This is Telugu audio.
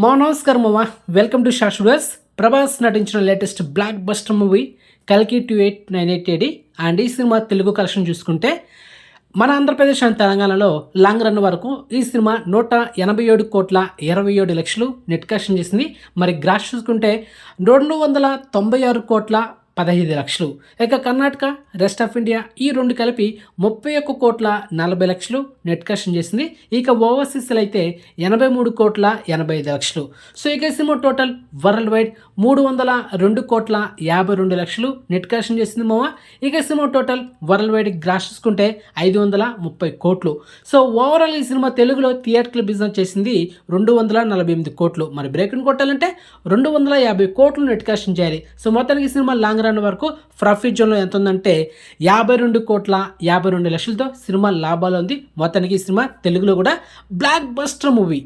నమస్కారం మామ. Welcome to short studios. Prabhas నటించిన లేటెస్ట్ బ్లాక్ బస్టర్ మూవీ కల్కి 2898 అండ్ ఈ సినిమా తెలుగు కలెక్షన్ చూసుకుంటే మన ఆంధ్రప్రదేశ్ అండ్ తెలంగాణలో లాంగ్ రన్ వరకు ఈ సినిమా 187,27,00,000 నెట్ కలెక్షన్ చేసింది. మరి గ్రాస్ చూసుకుంటే 296,15,00,000. ఇక కర్ణాటక, రెస్ట్ ఆఫ్ ఇండియా ఈ రెండు కలిపి 31,40,00,000 నెట్ కలెక్షన్ చేసింది. ఇక ఓవర్సీస్లో అయితే 83,85,00,000. సో ఇక cinema total worldwide 302,52,00,000 net collection చేసింది మామ. ఇక cinema total worldwide gross చూసుకుంటే 530 కోట్లు. సో ఓవరాల్ ఈ సినిమా తెలుగులో థియేటర్ల బిజినెస్ చేసింది 248 కోట్లు. మరి బ్రేక్ని కొట్టాలంటే 250 కోట్లు నెట్ కలెక్షన్ చేయాలి. సో మొత్తానికి ఈ సినిమా లాంగ్ రన్ వరకు ప్రాఫిట్ జోన్లో ఎంత ఉందంటే 52,52,00,000తో సినిమా లాభాలు ఉంది. మొత్తానికి ఈ సినిమా తెలుగులో కూడా బ్లాక్ బస్టర్ మూవీ.